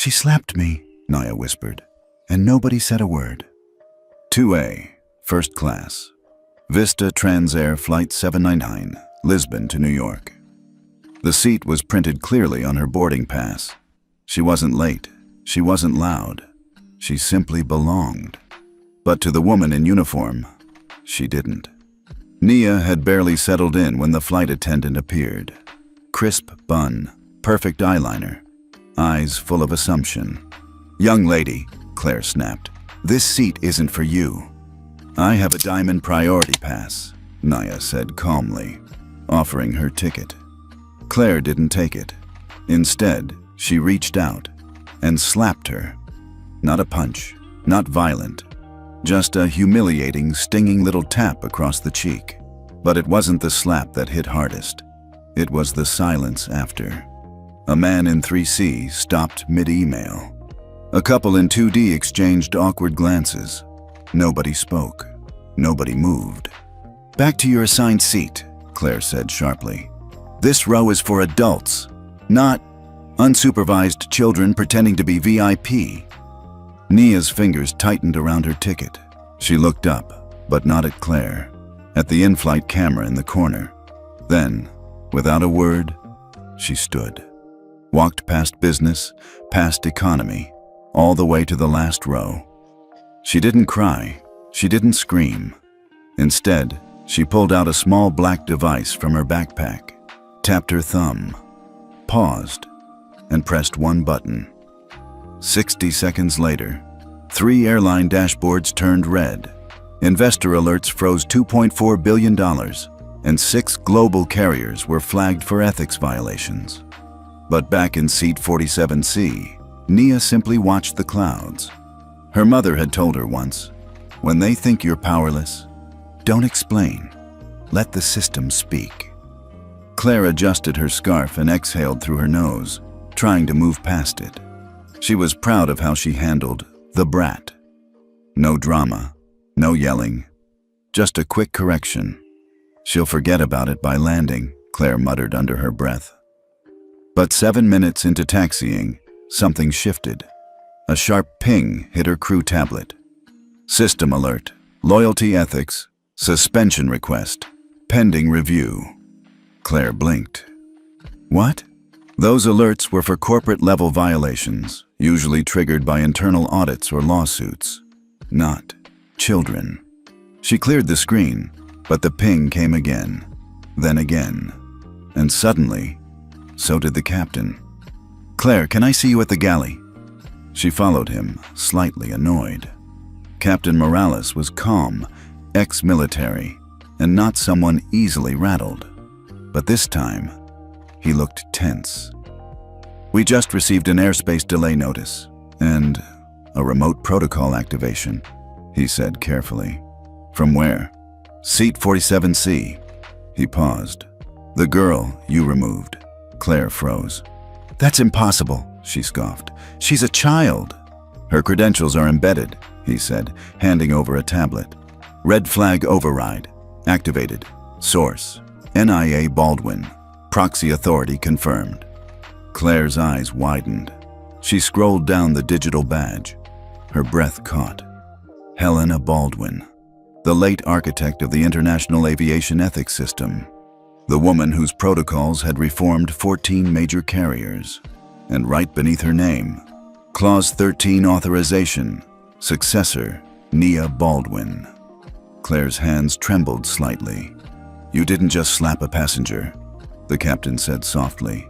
She slapped me, Naya whispered, and nobody said a word. 2A, first class. Vista Transair Flight 799, Lisbon to New York. The seat was printed clearly on her boarding pass. She wasn't late. She wasn't loud. She simply belonged. But to the woman in uniform, she didn't. Nia had barely settled in when the flight attendant appeared. Crisp bun, perfect eyeliner, eyes full of assumption. "Young lady," Claire snapped, "this seat isn't for you." "I have a diamond priority pass," Nia said calmly, offering her ticket. Claire didn't take it. Instead, she reached out and slapped her. Not a punch, not violent, just a humiliating, stinging little tap across the cheek. But it wasn't the slap that hit hardest. It was the silence after. A man in 3C stopped mid-email. A couple in 2D exchanged awkward glances. Nobody spoke. Nobody moved. "Back to your assigned seat," Claire said sharply. "This row is for adults, not unsupervised children pretending to be VIP." Nia's fingers tightened around her ticket. She looked up, but not at Claire, at the in-flight camera in the corner. Then, without a word, she stood. Walked past business, past economy, all the way to the last row. She didn't cry. She didn't scream. Instead, she pulled out a small black device from her backpack, tapped her thumb, paused, and pressed one button. 60 seconds later, 3 airline dashboards turned red. Investor alerts froze $2.4 billion, and 6 global carriers were flagged for ethics violations. But back in seat 47C, Nia simply watched the clouds. Her mother had told her once, "When they think you're powerless, don't explain. Let the system speak." Claire adjusted her scarf and exhaled through her nose, trying to move past it. She was proud of how she handled the brat. No drama, no yelling, just a quick correction. "She'll forget about it by landing," Claire muttered under her breath. But 7 minutes into taxiing, something shifted. A sharp ping hit her crew tablet. "System alert, loyalty ethics, suspension request, pending review." Claire blinked. "What?" Those alerts were for corporate-level violations, usually triggered by internal audits or lawsuits, not children. She cleared the screen, but the ping came again, then again, and suddenly, so did the captain. "Claire, can I see you at the galley?" She followed him, slightly annoyed. Captain Morales was calm, ex-military, and not someone easily rattled. But this time, he looked tense. "We just received an airspace delay notice and a remote protocol activation," he said carefully. "From where?" "Seat 47C. He paused. "The girl you removed." Claire froze. "That's impossible," she scoffed. "She's a child." "Her credentials are embedded," he said, handing over a tablet. "Red flag override. Activated. Source: NIA Baldwin. Proxy authority confirmed." Claire's eyes widened. She scrolled down the digital badge. Her breath caught. Helena Baldwin, the late architect of the International Aviation Ethics System. The woman whose protocols had reformed 14 major carriers. And right beneath her name, Clause 13 authorization, successor, Nia Baldwin. Claire's hands trembled slightly. "You didn't just slap a passenger," the captain said softly.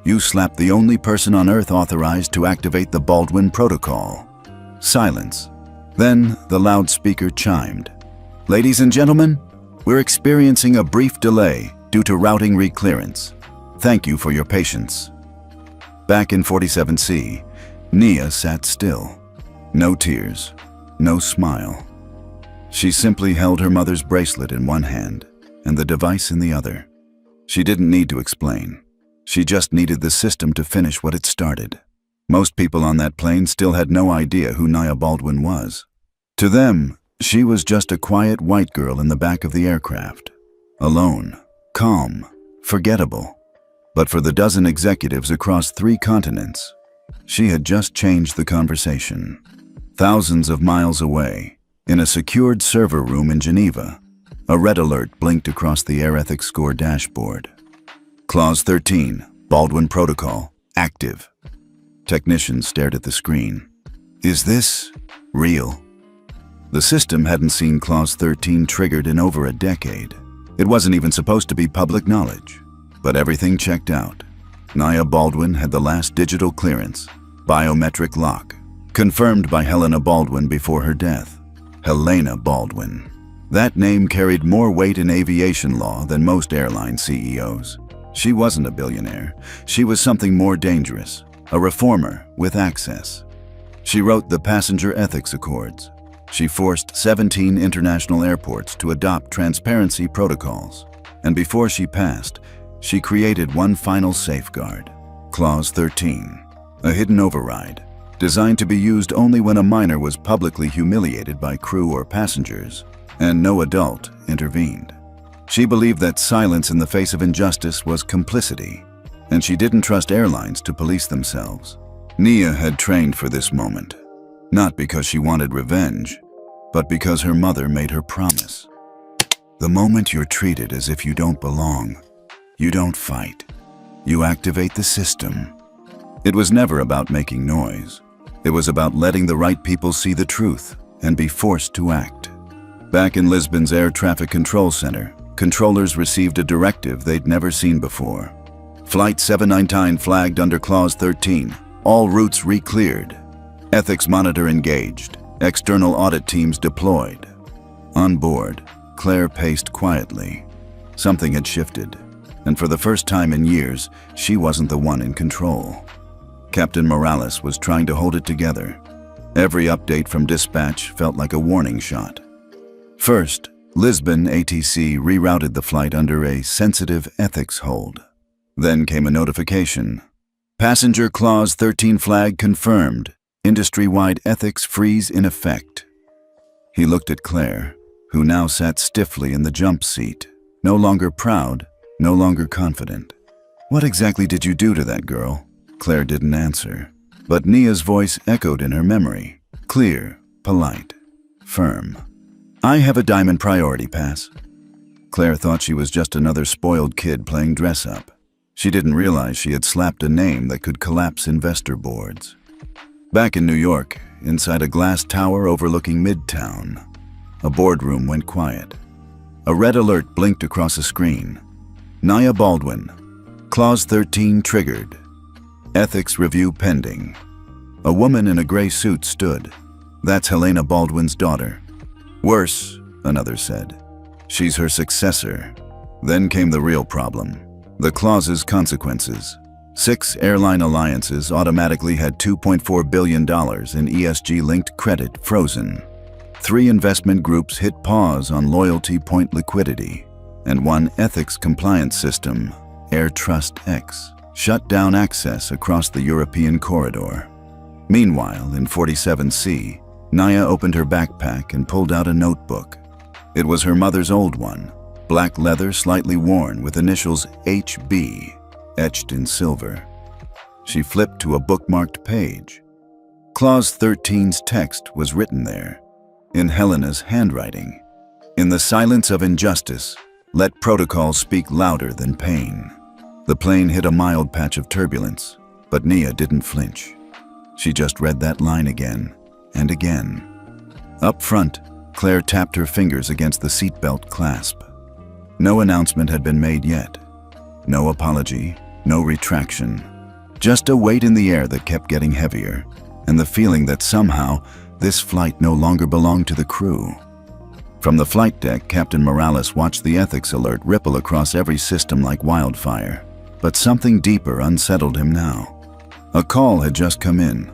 "You slapped the only person on Earth authorized to activate the Baldwin Protocol." Silence. Then the loudspeaker chimed. "Ladies and gentlemen, we're experiencing a brief delay due to routing reclearance. Thank you for your patience." Back in 47C, Nia sat still. No tears, no smile. She simply held her mother's bracelet in one hand and the device in the other. She didn't need to explain. She just needed the system to finish what it started. Most people on that plane still had no idea who Nia Baldwin was. To them, she was just a quiet white girl in the back of the aircraft. Alone, calm, forgettable. But for the dozen executives across 3 continents, She had just changed the conversation. Thousands of miles away, in a secured server room in Geneva, a red alert blinked across the Air Ethics Score dashboard. Clause 13, Baldwin Protocol, active. Technicians stared at the screen. Is this real? The system hadn't seen Clause 13 triggered in over a decade. It wasn't even supposed to be public knowledge. But everything checked out. Nia Baldwin had the last digital clearance, biometric lock, confirmed by Helena Baldwin before her death. Helena Baldwin. That name carried more weight in aviation law than most airline CEOs. She wasn't a billionaire. She was something more dangerous, a reformer with access. She wrote the Passenger Ethics Accords. She forced 17 international airports to adopt transparency protocols. And before she passed, she created one final safeguard, Clause 13, a hidden override, designed to be used only when a minor was publicly humiliated by crew or passengers, and no adult intervened. She believed that silence in the face of injustice was complicity, and she didn't trust airlines to police themselves. Nia had trained for this moment, not because she wanted revenge, but because her mother made her promise. The moment you're treated as if you don't belong, you don't fight. You activate the system. It was never about making noise. It was about letting the right people see the truth and be forced to act. Back in Lisbon's Air Traffic Control Center, controllers received a directive they'd never seen before. Flight 799 flagged under Clause 13. All routes re-cleared. Ethics monitor engaged. External audit teams deployed. On board, Claire paced quietly. Something had shifted, and for the first time in years, she wasn't the one in control. Captain Morales was trying to hold it together. Every update from dispatch felt like a warning shot. First, Lisbon ATC rerouted the flight under a sensitive ethics hold. Then came a notification. Passenger Clause 13 flag confirmed. Industry-wide ethics freeze in effect. He looked at Claire, who now sat stiffly in the jump seat, no longer proud, no longer confident. What exactly did you do to that girl? Claire didn't answer, but Nia's voice echoed in her memory, clear, polite, firm. I have a diamond priority pass. Claire thought she was just another spoiled kid playing dress-up. She didn't realize she had slapped a name that could collapse investor boards. Back in New York, inside a glass tower overlooking Midtown, a boardroom went quiet. A red alert blinked across a screen. Nia Baldwin. Clause 13 triggered. Ethics review pending. A woman in a gray suit stood. That's Helena Baldwin's daughter. Worse, another said. She's her successor. Then came the real problem. The clause's consequences. 6 airline alliances automatically had $2.4 billion in ESG-linked credit frozen. 3 investment groups hit pause on loyalty point liquidity. And 1 ethics compliance system, Air Trust X, shut down access across the European corridor. Meanwhile, in 47C, Nia opened her backpack and pulled out a notebook. It was her mother's old one, black leather slightly worn with initials HB etched in silver. She flipped to a bookmarked page. Clause 13's text was written there, in Helena's handwriting. In the silence of injustice, let protocol speak louder than pain. The plane hit a mild patch of turbulence, but Nia didn't flinch. She just read that line again and again. Up front, Claire tapped her fingers against the seatbelt clasp. No announcement had been made yet. No apology, no retraction. Just a weight in the air that kept getting heavier, and the feeling that somehow this flight no longer belonged to the crew. From the flight deck, Captain Morales watched the ethics alert ripple across every system like wildfire. But something deeper unsettled him now. A call had just come in.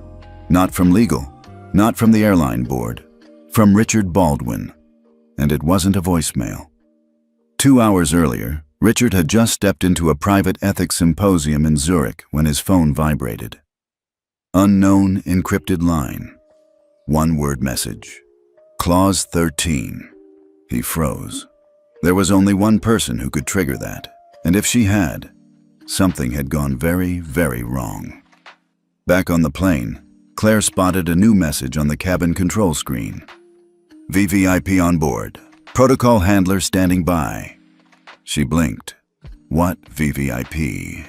Not from legal, not from the airline board, from Richard Baldwin. And it wasn't a voicemail. 2 hours earlier, Richard had just stepped into a private ethics symposium in Zurich when his phone vibrated. Unknown encrypted line. One-word message. Clause 13. He froze. There was only one person who could trigger that, and if she had, something had gone very, very wrong. Back on the plane, Claire spotted a new message on the cabin control screen. VVIP on board. Protocol handler standing by. She blinked. What VVIP?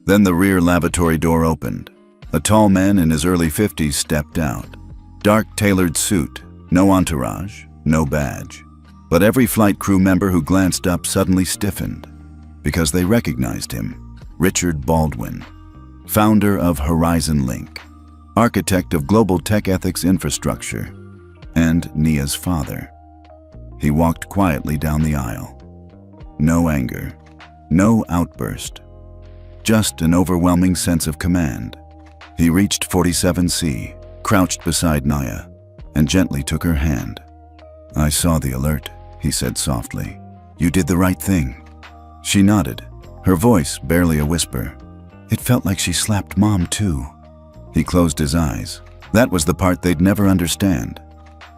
Then the rear lavatory door opened. A tall man in his early 50s stepped out. Dark tailored suit, no entourage, no badge. But every flight crew member who glanced up suddenly stiffened because they recognized him. Richard Baldwin, founder of Horizon Link, architect of global tech ethics infrastructure, and Nia's father. He walked quietly down the aisle. No anger, no outburst, just an overwhelming sense of command. He reached 47C, crouched beside Nia, and gently took her hand. "I saw the alert," he said softly. "You did the right thing." She nodded, her voice barely a whisper. It felt like she slapped Mom too. He closed his eyes. That was the part they'd never understand.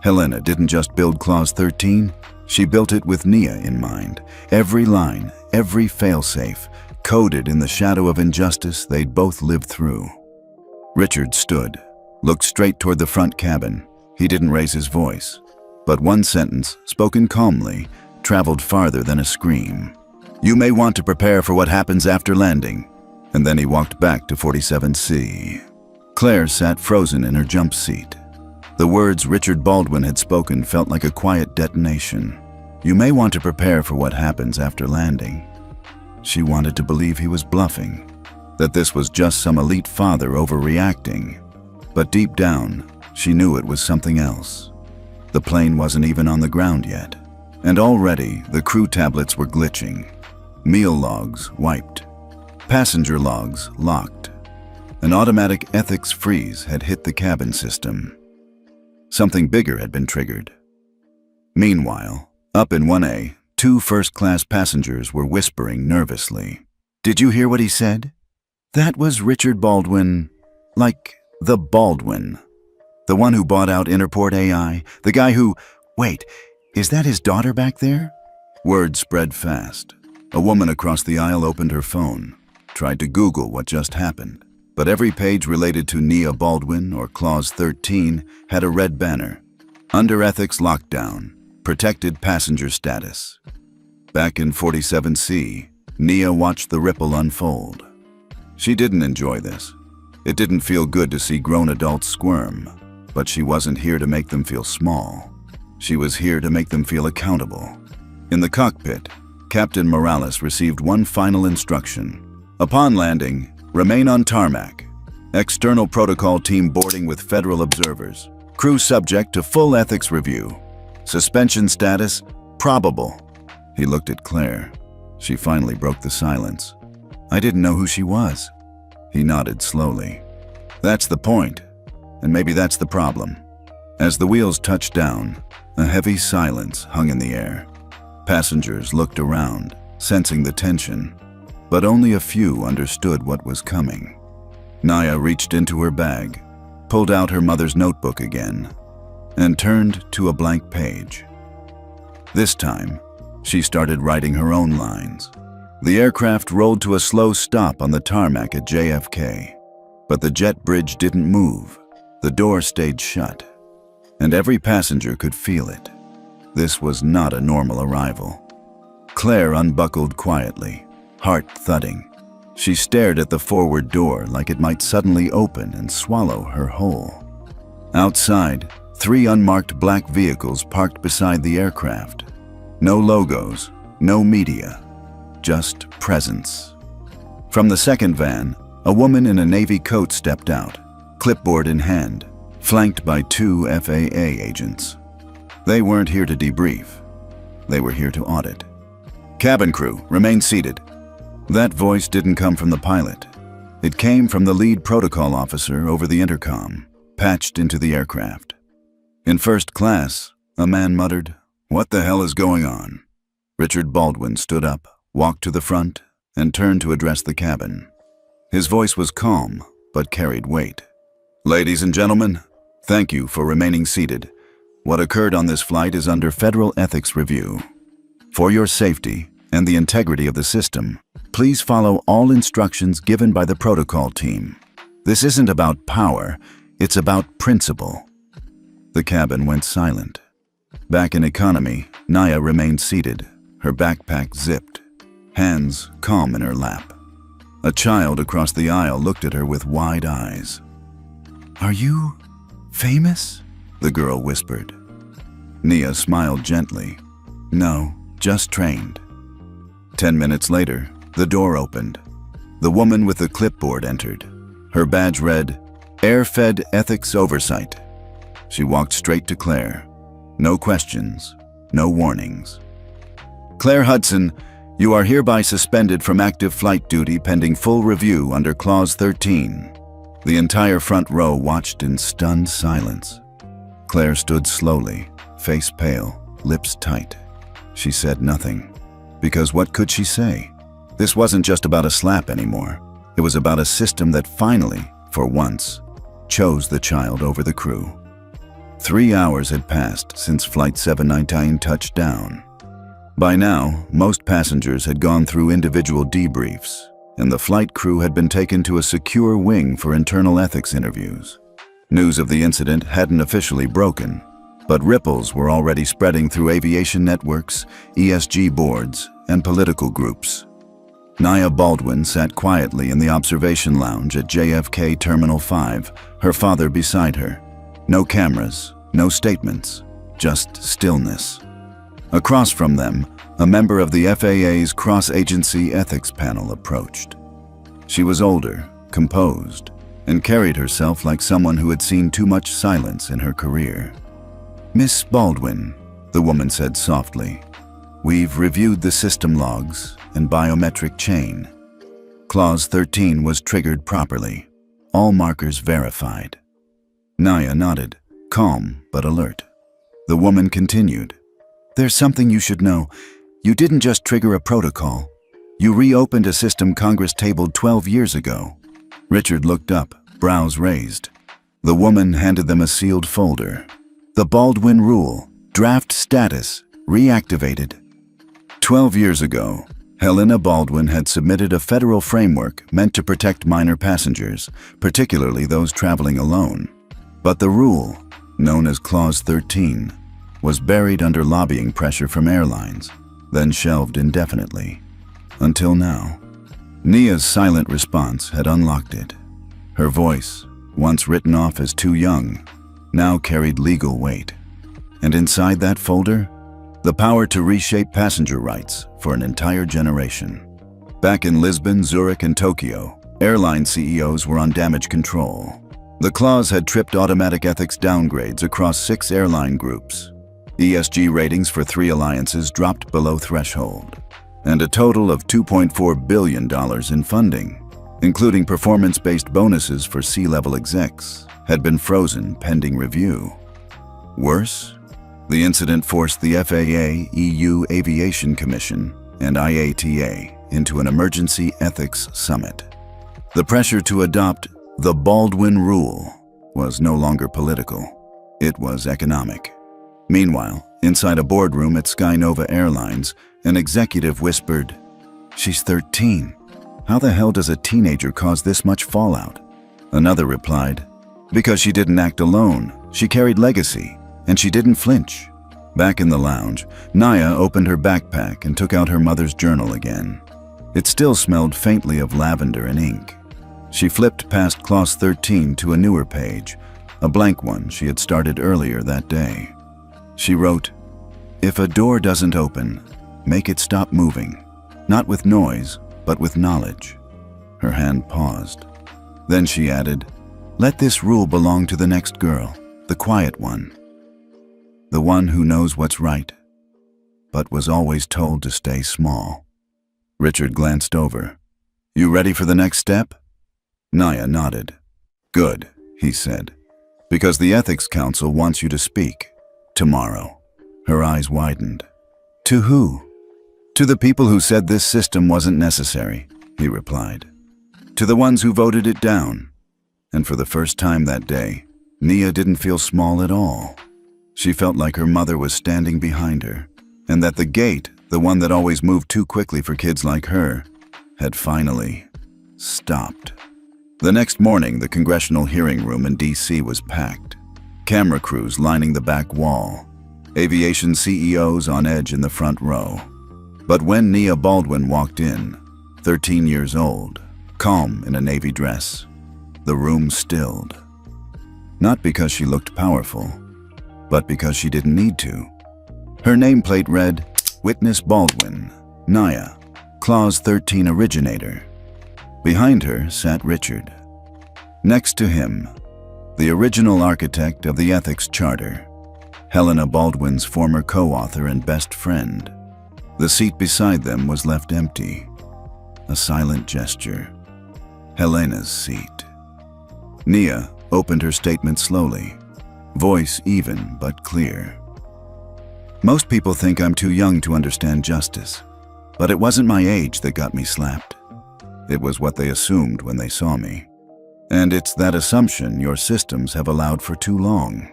Helena didn't just build Clause 13, she built it with Nia in mind. Every line, every failsafe, coded in the shadow of injustice they'd both lived through. Richard stood, looked straight toward the front cabin. He didn't raise his voice, but one sentence, spoken calmly, traveled farther than a scream. "You may want to prepare for what happens after landing." And then he walked back to 47C. Claire sat frozen in her jump seat. The words Richard Baldwin had spoken felt like a quiet detonation. "You may want to prepare for what happens after landing." She wanted to believe he was bluffing, that this was just some elite father overreacting. But deep down, she knew it was something else. The plane wasn't even on the ground yet, and already the crew tablets were glitching. Meal logs wiped. Passenger logs locked. An automatic ethics freeze had hit the cabin system. Something bigger had been triggered. Meanwhile, up in 1A, 2 first-class passengers were whispering nervously. "Did you hear what he said?" That was Richard Baldwin, like the Baldwin. The one who bought out Interport AI, the guy who... Wait, is that his daughter back there? Word spread fast. A woman across the aisle opened her phone, tried to Google what just happened. But every page related to Nia Baldwin or Clause 13 had a red banner. Under ethics lockdown, protected passenger status. Back in 47C, Nia watched the ripple unfold. She didn't enjoy this. It didn't feel good to see grown adults squirm, but she wasn't here to make them feel small. She was here to make them feel accountable. In the cockpit, Captain Morales received one final instruction. Upon landing, remain on tarmac. External protocol team boarding with federal observers. Crew subject to full ethics review. Suspension status, probable. He looked at Claire. She finally broke the silence. "I didn't know who she was." He nodded slowly. "That's the point, and maybe that's the problem." As the wheels touched down, a heavy silence hung in the air. Passengers looked around, sensing the tension, but only a few understood what was coming. Nia reached into her bag, pulled out her mother's notebook again, and turned to a blank page. This time, she started writing her own lines. The aircraft rolled to a slow stop on the tarmac at JFK, but the jet bridge didn't move. The door stayed shut, and every passenger could feel it. This was not a normal arrival. Claire unbuckled quietly, heart thudding. She stared at the forward door like it might suddenly open and swallow her whole. Outside, 3 unmarked black vehicles parked beside the aircraft. No logos, no media, just presence. From the second van, a woman in a navy coat stepped out, clipboard in hand, flanked by 2 FAA agents. They weren't here to debrief. They were here to audit. "Cabin crew, remain seated." That voice didn't come from the pilot. It came from the lead protocol officer over the intercom, patched into the aircraft. In first class, a man muttered, "What the hell is going on?" Richard Baldwin stood up, walked to the front, and turned to address the cabin. His voice was calm, but carried weight. "Ladies and gentlemen, thank you for remaining seated. What occurred on this flight is under federal ethics review. For your safety and the integrity of the system, please follow all instructions given by the protocol team. This isn't about power, it's about principle. The cabin went silent. Back in economy, Naya remained seated, her backpack zipped, hands calm in her lap. A child across the aisle looked at her with wide eyes. "Are you famous?" the girl whispered. Nia smiled gently. "No, just trained." 10 minutes later, the door opened. The woman with the clipboard entered. Her badge read, "Air-Fed Ethics Oversight." She walked straight to Claire. No questions, no warnings. "Claire Hudson, you are hereby suspended from active flight duty pending full review under Clause 13. The entire front row watched in stunned silence. Claire stood slowly, face pale, lips tight. She said nothing. Because what could she say? This wasn't just about a slap anymore. It was about a system that finally, for once, chose the child over the crew. 3 hours had passed since Flight 719 touched down. By now, most passengers had gone through individual debriefs, and the flight crew had been taken to a secure wing for internal ethics interviews. News of the incident hadn't officially broken, but ripples were already spreading through aviation networks, ESG boards, and political groups. Nia Baldwin sat quietly in the observation lounge at JFK Terminal 5, her father beside her. No cameras, no statements, just stillness. Across from them, a member of the FAA's cross-agency ethics panel approached. She was older, composed, and carried herself like someone who had seen too much silence in her career. "Miss Baldwin," the woman said softly, "we've reviewed the system logs and biometric chain. Clause 13 was triggered properly. All markers verified." Naya nodded, calm but alert. The woman continued, "There's something you should know. You didn't just trigger a protocol. You reopened a system Congress tabled 12 years ago." Richard looked up, brows raised. The woman handed them a sealed folder. "The Baldwin Rule, draft status, reactivated." 12 years ago, Helena Baldwin had submitted a federal framework meant to protect minor passengers, particularly those traveling alone. But the rule, known as Clause 13, was buried under lobbying pressure from airlines, then shelved indefinitely. Until now. Nia's silent response had unlocked it. Her voice, once written off as too young, now carried legal weight. And inside that folder, the power to reshape passenger rights for an entire generation. Back in Lisbon, Zurich, and Tokyo, airline CEOs were on damage control. The clause had tripped automatic ethics downgrades across 6 airline groups. ESG ratings for 3 alliances dropped below threshold, and a total of $2.4 billion in funding, including performance-based bonuses for C-level execs, had been frozen pending review. Worse, the incident forced the FAA, EU Aviation Commission, and IATA into an emergency ethics summit. The pressure to adopt the Baldwin Rule was no longer political. It was economic. Meanwhile, inside a boardroom at Skynova Airlines, an executive whispered, "She's 13. How the hell does a teenager cause this much fallout?" Another replied, "Because she didn't act alone. She carried legacy, and she didn't flinch." Back in the lounge, Naya opened her backpack and took out her mother's journal again. It still smelled faintly of lavender and ink. She flipped past Clause 13 to a newer page, a blank one she had started earlier that day. She wrote, "If a door doesn't open, make it stop moving, not with noise, but with knowledge." Her hand paused. Then she added, "Let this rule belong to the next girl, the quiet one. The one who knows what's right, but was always told to stay small." Richard glanced over. "You ready for the next step?" Naya nodded. "Good," he said, "because the Ethics Council wants you to speak. Tomorrow." Her eyes widened. "To who?" "To the people who said this system wasn't necessary," he replied. "To the ones who voted it down." And for the first time that day, Nia didn't feel small at all. She felt like her mother was standing behind her, and that the gate, the one that always moved too quickly for kids like her, had finally stopped. The next morning, the congressional hearing room in D.C. was packed. Camera crews lining the back wall. Aviation CEOs on edge in the front row. But when Nia Baldwin walked in, 13 years old, calm in a navy dress, the room stilled. Not because she looked powerful, but because she didn't need to. Her nameplate read, Witness Baldwin, Nia, Clause 13 originator. Behind her sat Richard. Next to him, the original architect of the Ethics Charter, Helena Baldwin's former co-author and best friend. The seat beside them was left empty. A silent gesture. Helena's seat. Nia opened her statement slowly, voice even but clear. Most people think I'm too young to understand justice, but it wasn't my age that got me slapped. It was what they assumed when they saw me. And it's that assumption your systems have allowed for too long.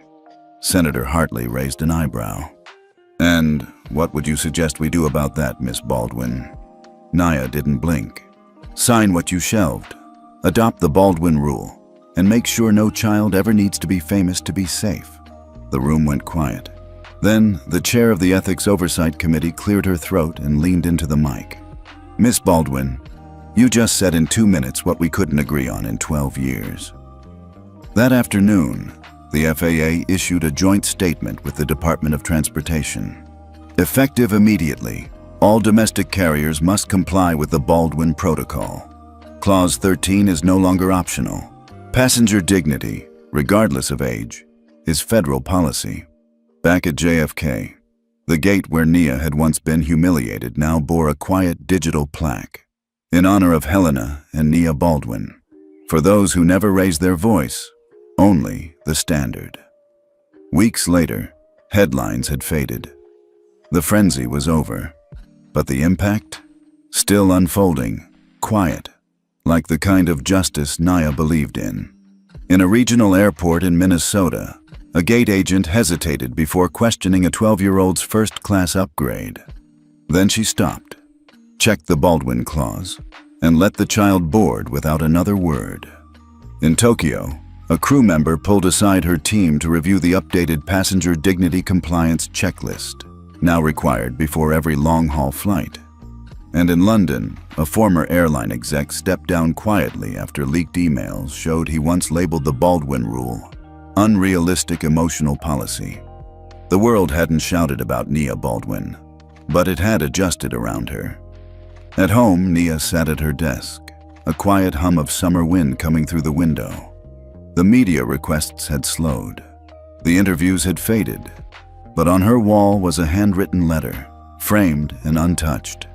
Senator Hartley raised an eyebrow. And what would you suggest we do about that, Miss Baldwin? Nia didn't blink. Sign what you shelved. Adopt the Baldwin rule. And make sure no child ever needs to be famous to be safe. The room went quiet. Then, the chair of the Ethics Oversight Committee cleared her throat and leaned into the mic. Miss Baldwin, you just said in 2 minutes what we couldn't agree on in 12 years. That afternoon, the FAA issued a joint statement with the Department of Transportation. Effective immediately, all domestic carriers must comply with the Baldwin Protocol. Clause 13 is no longer optional. Passenger dignity, regardless of age, is federal policy. Back at JFK, the gate where Nia had once been humiliated now bore a quiet digital plaque in honor of Helena and Nia Baldwin. For those who never raised their voice, only the standard. Weeks later, headlines had faded. The frenzy was over, but the impact? Still unfolding, quiet, like the kind of justice Nia believed in. In a regional airport in Minnesota, a gate agent hesitated before questioning a 12-year-old's first-class upgrade. Then she stopped, checked the Baldwin clause, and let the child board without another word. In Tokyo, a crew member pulled aside her team to review the updated passenger dignity compliance checklist, now required before every long-haul flight. And in London, a former airline exec stepped down quietly after leaked emails showed he once labeled the Baldwin rule unrealistic emotional policy. The world hadn't shouted about Nia Baldwin, but it had adjusted around her. At home, Nia sat at her desk, a quiet hum of summer wind coming through the window. The media requests had slowed. The interviews had faded, but on her wall was a handwritten letter, framed and untouched.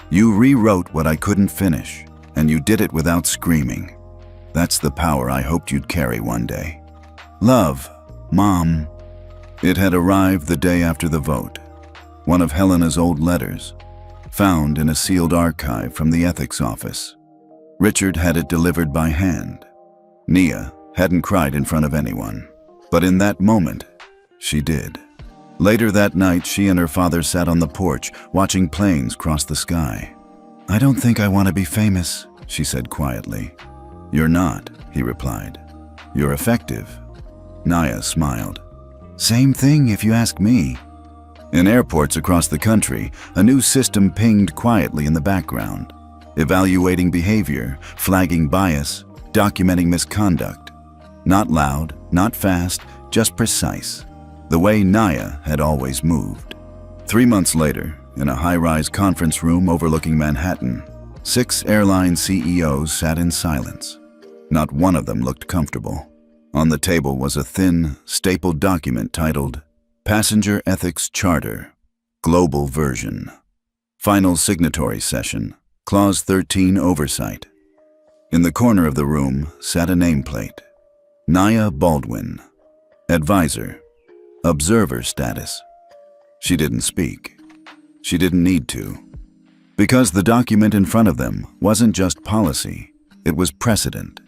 You rewrote what I couldn't finish, and you did it without screaming. That's the power I hoped you'd carry one day. Love, Mom. It had arrived the day after the vote, one of Helena's old letters, found in a sealed archive from the ethics office. Richard had it delivered by hand. Nia hadn't cried in front of anyone, but in that moment, she did. Later that night, she and her father sat on the porch, watching planes cross the sky. I don't think I want to be famous, she said quietly. You're not, he replied. You're effective. Nia smiled. Same thing if you ask me. In airports across the country, a new system pinged quietly in the background, evaluating behavior, flagging bias, documenting misconduct. Not loud, not fast, just precise. The way Nia had always moved. 3 months later, in a high-rise conference room overlooking Manhattan, 6 airline CEOs sat in silence. Not one of them looked comfortable. On the table was a thin, stapled document titled Passenger Ethics Charter, Global Version. Final signatory session, Clause 13 Oversight. In the corner of the room sat a nameplate. Nia Baldwin. Advisor. Observer status. She didn't speak. She didn't need to. Because the document in front of them wasn't just policy, it was precedent.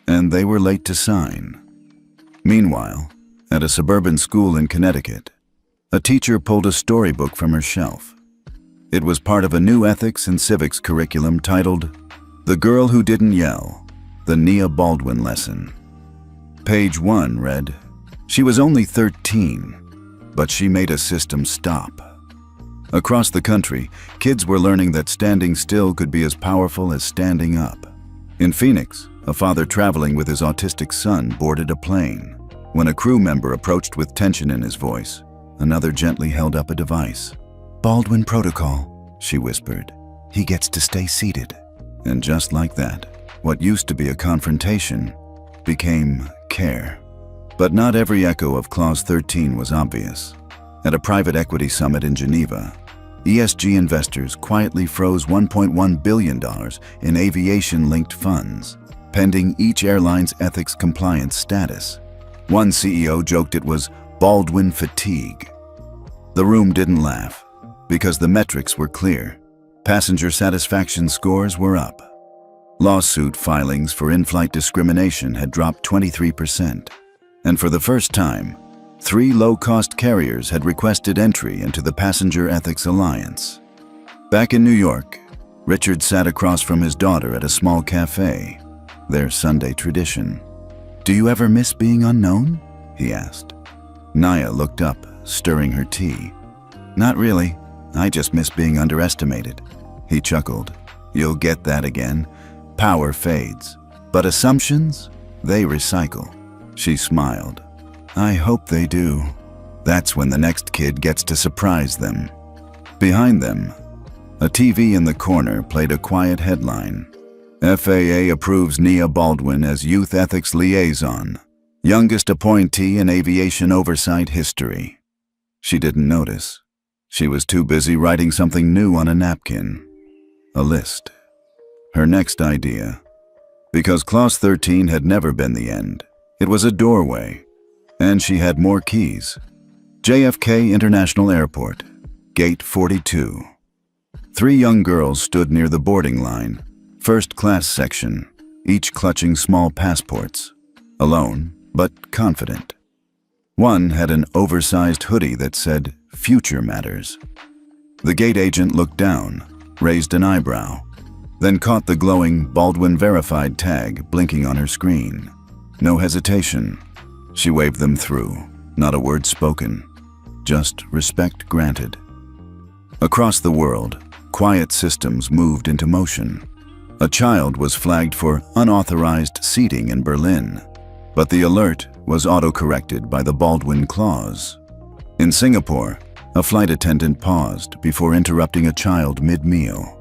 And they were late to sign. Meanwhile, at a suburban school in Connecticut, a teacher pulled a storybook from her shelf. It was part of a new ethics and civics curriculum titled The Girl Who Didn't Yell, The Nia Baldwin Lesson. Page 1 read, "She was only 13, but she made a system stop." Across the country, kids were learning that standing still could be as powerful as standing up. In Phoenix, a father traveling with his autistic son boarded a plane. When a crew member approached with tension in his voice, another gently held up a device. "Baldwin Protocol," she whispered. "He gets to stay seated." And just like that, what used to be a confrontation became care. But not every echo of Clause 13 was obvious. At a private equity summit in Geneva, ESG investors quietly froze $1.1 billion in aviation-linked funds, pending each airline's ethics compliance status. One CEO joked it was Baldwin fatigue. The room didn't laugh, because the metrics were clear. Passenger satisfaction scores were up. Lawsuit filings for in-flight discrimination had dropped 23%. And for the first time, 3 low-cost carriers had requested entry into the Passenger Ethics Alliance. Back in New York, Richard sat across from his daughter at a small cafe, their Sunday tradition. "Do you ever miss being unknown?" he asked. Nia looked up, stirring her tea. "Not really. I just miss being underestimated." He chuckled. "You'll get that again. Power fades. But assumptions? They recycle." She smiled. "I hope they do. That's when the next kid gets to surprise them." Behind them, a TV in the corner played a quiet headline. "FAA approves Nia Baldwin as Youth Ethics Liaison, youngest appointee in aviation oversight history." She didn't notice. She was too busy writing something new on a napkin. A list. Her next idea. Because Clause 13 had never been the end. It was a doorway. And she had more keys. JFK International Airport, Gate 42. 3 young girls stood near the boarding line, first class section, each clutching small passports. Alone, but confident. One had an oversized hoodie that said, "Future Matters." The gate agent looked down, raised an eyebrow, then caught the glowing Baldwin Verified tag blinking on her screen. No hesitation. She waved them through, not a word spoken, just respect granted. Across the world, quiet systems moved into motion. A child was flagged for unauthorized seating in Berlin, but the alert was auto-corrected by the Baldwin Clause. In Singapore, a flight attendant paused before interrupting a child mid-meal.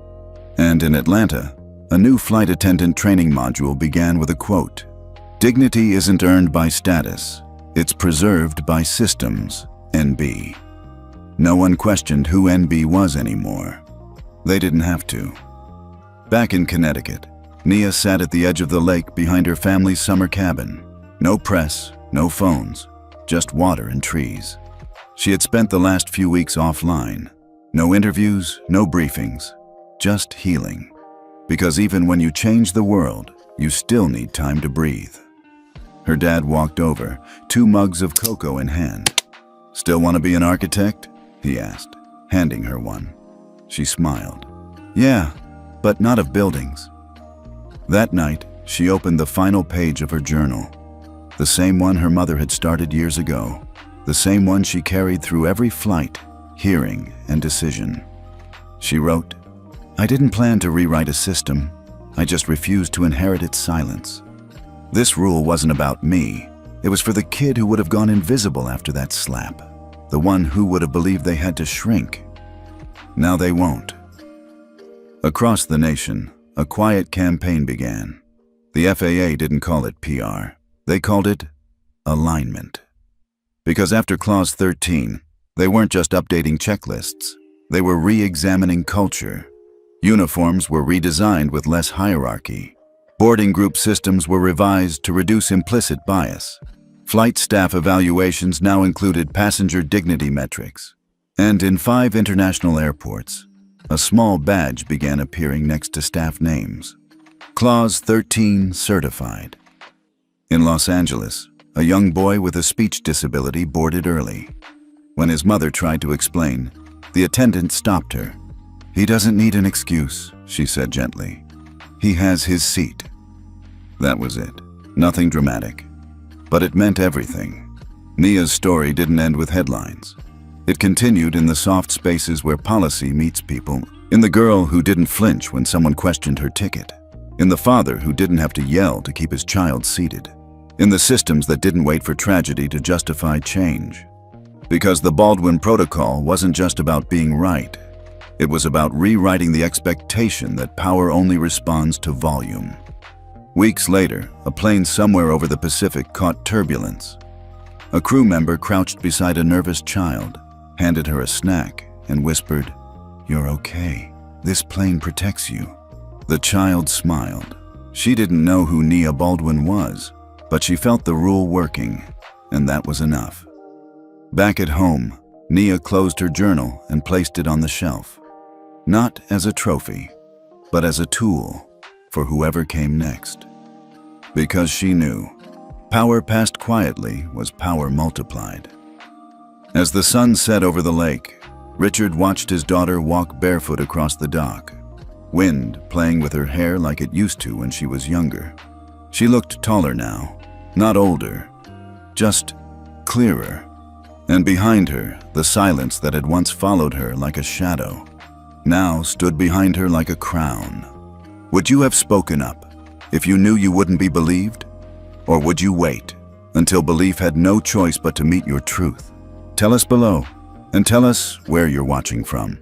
And in Atlanta, a new flight attendant training module began with a quote, "Dignity isn't earned by status, it's preserved by systems, NB." No one questioned who NB was anymore. They didn't have to. Back in Connecticut, Nia sat at the edge of the lake behind her family's summer cabin. No press, no phones, just water and trees. She had spent the last few weeks offline. No interviews, no briefings, just healing. Because even when you change the world, you still need time to breathe. Her dad walked over, 2 mugs of cocoa in hand. "Still want to be an architect?" he asked, handing her one. She smiled. "Yeah, but not of buildings." That night, she opened the final page of her journal. The same one her mother had started years ago. The same one she carried through every flight, hearing, and decision. She wrote, "I didn't plan to rewrite a system. I just refused to inherit its silence. This rule wasn't about me. It was for the kid who would have gone invisible after that slap. The one who would have believed they had to shrink. Now they won't." Across the nation, a quiet campaign began. The FAA didn't call it PR. They called it alignment. Because after Clause 13, they weren't just updating checklists. They were re-examining culture. Uniforms were redesigned with less hierarchy. Boarding group systems were revised to reduce implicit bias. Flight staff evaluations now included passenger dignity metrics. And in 5 international airports, a small badge began appearing next to staff names. Clause 13 certified. In Los Angeles, a young boy with a speech disability boarded early. When his mother tried to explain, the attendant stopped her. "He doesn't need an excuse," she said gently. "He has his seat." That was it. Nothing dramatic. But it meant everything. Nia's story didn't end with headlines. It continued in the soft spaces where policy meets people, in the girl who didn't flinch when someone questioned her ticket, in the father who didn't have to yell to keep his child seated, in the systems that didn't wait for tragedy to justify change. Because the Baldwin Protocol wasn't just about being right. It was about rewriting the expectation that power only responds to volume. Weeks later, a plane somewhere over the Pacific caught turbulence. A crew member crouched beside a nervous child, handed her a snack, and whispered, "You're okay. This plane protects you." The child smiled. She didn't know who Nia Baldwin was, but she felt the rule working, and that was enough. Back at home, Nia closed her journal and placed it on the shelf. Not as a trophy, but as a tool for whoever came next. Because she knew, power passed quietly was power multiplied. As the sun set over the lake, Richard watched his daughter walk barefoot across the dock, wind playing with her hair like it used to when she was younger. She looked taller now, not older, just clearer. And behind her, the silence that had once followed her like a shadow, now stood behind her like a crown. Would you have spoken up if you knew you wouldn't be believed? Or would you wait until belief had no choice but to meet your truth? Tell us below, and tell us where you're watching from.